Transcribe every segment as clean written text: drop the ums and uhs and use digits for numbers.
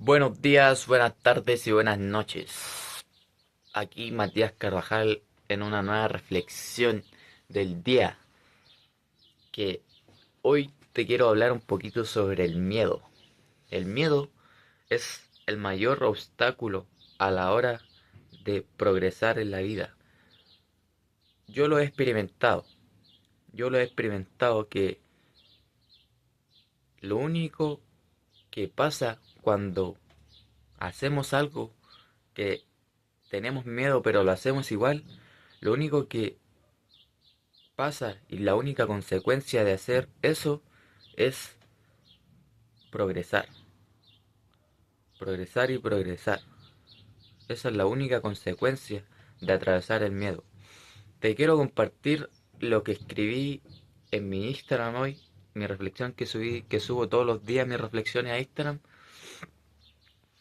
Buenos días, buenas tardes y buenas noches. Aquí Matías Carvajal en una nueva reflexión del día, que hoy te quiero hablar un poquito sobre el miedo. El miedo es el mayor obstáculo a la hora de progresar en la vida. Yo lo he experimentado. Yo lo he experimentado que lo único que pasa cuando hacemos algo que tenemos miedo pero lo hacemos igual, lo único que pasa y la única consecuencia de hacer eso es progresar, progresar y progresar. Esa es la única consecuencia de atravesar el miedo. Te quiero compartir lo que escribí en mi Instagram hoy, mi reflexión que subí, que subo todos los días mis reflexiones a Instagram,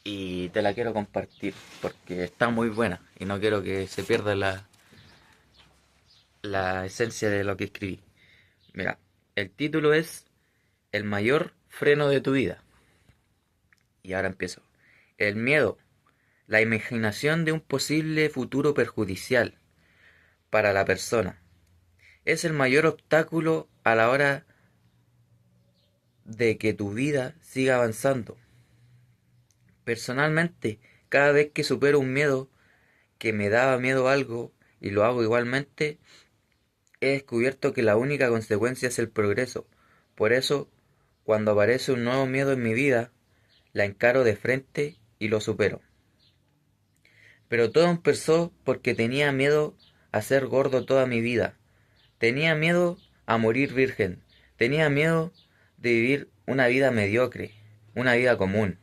y te la quiero compartir porque está muy buena y no quiero que se pierda la esencia de lo que escribí. Mira, el título es El mayor freno de tu vida. Y ahora empiezo. El miedo, la imaginación de un posible futuro perjudicial para la persona, es el mayor obstáculo a la hora de que tu vida siga avanzando. Personalmente, cada vez que supero un miedo, que me daba miedo algo, y lo hago igualmente, he descubierto que la única consecuencia es el progreso. Por eso, cuando aparece un nuevo miedo en mi vida, la encaro de frente y lo supero. Pero todo empezó porque tenía miedo a ser gordo toda mi vida. Tenía miedo a morir virgen. Tenía miedo de vivir una vida mediocre, una vida común.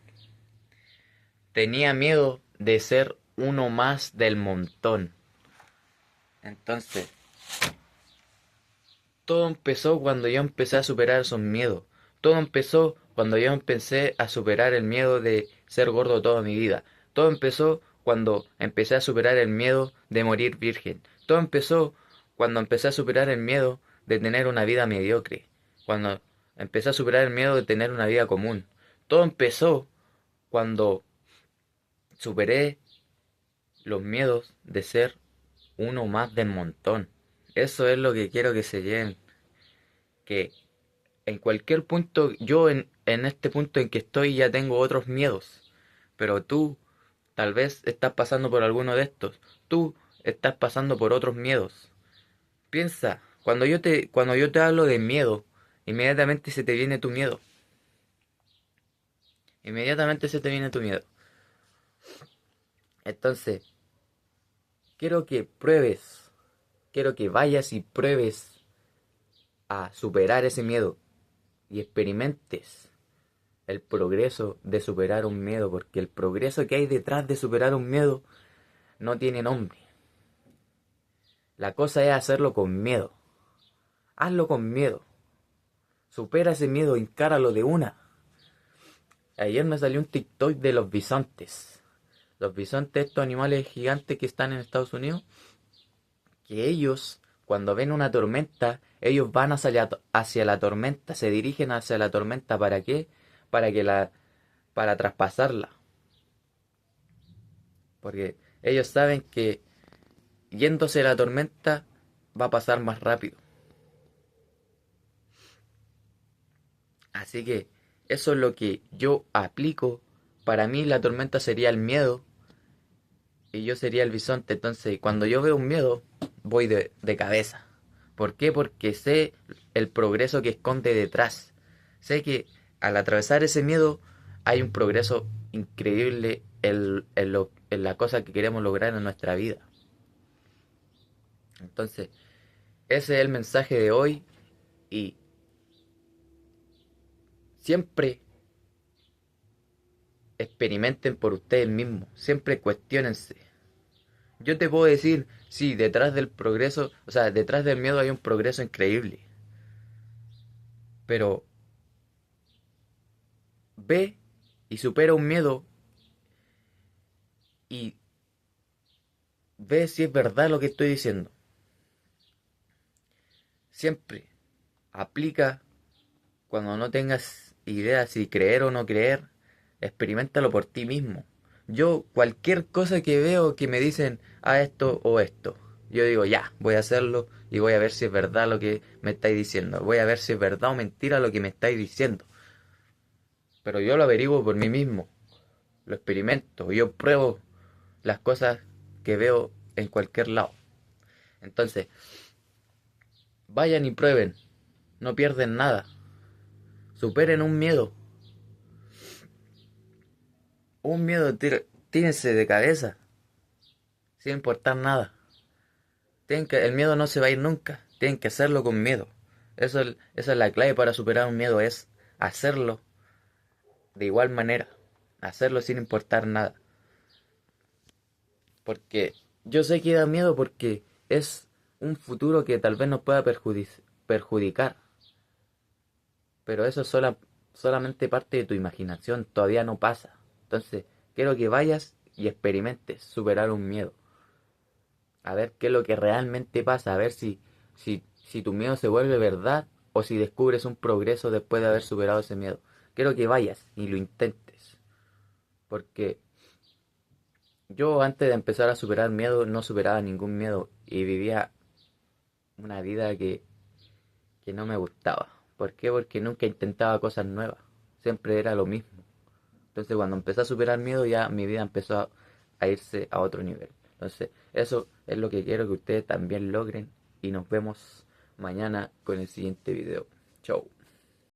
Tenía miedo de ser uno más del montón. Entonces, todo empezó cuando yo empecé a superar esos miedos. Todo empezó cuando yo empecé a superar el miedo de ser gordo toda mi vida. Todo empezó cuando empecé a superar el miedo de morir virgen. Todo empezó cuando empecé a superar el miedo de tener una vida mediocre. Cuando empecé a superar el miedo de tener una vida común. Todo empezó cuando superé los miedos de ser uno más del montón. Eso es lo que quiero que se lleven. Que en cualquier punto, yo en este punto en que estoy ya tengo otros miedos, pero tú tal vez estás pasando por alguno de estos, tú estás pasando por otros miedos. Piensa, cuando yo te hablo de miedo, inmediatamente se te viene tu miedo, inmediatamente se te viene tu miedo. Entonces, quiero que pruebes, quiero que vayas y pruebes a superar ese miedo y experimentes el progreso de superar un miedo, porque el progreso que hay detrás de superar un miedo no tiene nombre. La cosa es hacerlo con miedo. Hazlo con miedo. Supera ese miedo, encáralo de una. Ayer me salió un TikTok de los bisontes. Los bisontes, estos animales gigantes que están en Estados Unidos, que ellos, cuando ven una tormenta, ellos van hacia la tormenta, se dirigen hacia la tormenta. ¿Para qué? Para que la, para traspasarla. Porque ellos saben que yéndose la tormenta va a pasar más rápido. Así que eso es lo que yo aplico. Para mí la tormenta sería el miedo y yo sería el bisonte. Entonces cuando yo veo un miedo voy de cabeza. ¿Por qué? Porque sé el progreso que esconde detrás. Sé que al atravesar ese miedo hay un progreso increíble en la cosa que queremos lograr en nuestra vida. Entonces ese es el mensaje de hoy, y siempre experimenten por ustedes mismos, siempre cuestionense. Yo te puedo decir, sí, detrás del progreso, o sea, detrás del miedo hay un progreso increíble, pero ve y supera un miedo y ve si es verdad lo que estoy diciendo. Siempre aplica cuando no tengas idea si creer o no creer, Experiméntalo por ti mismo. Yo, cualquier cosa que veo que me dicen, esto o esto, yo digo, ya, voy a hacerlo y voy a ver si es verdad lo que me estáis diciendo. Voy a ver si es verdad o mentira lo que me estáis diciendo. Pero yo lo averiguo por mí mismo. Lo experimento. Yo pruebo las cosas que veo en cualquier lado. Entonces, vayan y prueben. No pierden nada. Superen un miedo. Un miedo, tírense de cabeza. Sin importar nada. El miedo no se va a ir nunca. Tienen que hacerlo con miedo. Esa es la clave para superar un miedo, es hacerlo de igual manera. Hacerlo sin importar nada. Porque yo sé que da miedo porque es un futuro que tal vez nos pueda perjudicar. Pero eso es solamente parte de tu imaginación, todavía no pasa. Entonces, quiero que vayas y experimentes superar un miedo. A ver qué es lo que realmente pasa, a ver si tu miedo se vuelve verdad o si descubres un progreso después de haber superado ese miedo. Quiero que vayas y lo intentes. Porque yo antes de empezar a superar miedo no superaba ningún miedo y vivía una vida que no me gustaba. ¿Por qué? Porque nunca intentaba cosas nuevas. Siempre era lo mismo. Entonces cuando empecé a superar miedo ya mi vida empezó a irse a otro nivel. Entonces eso es lo que quiero que ustedes también logren y nos vemos mañana con el siguiente video. Chau.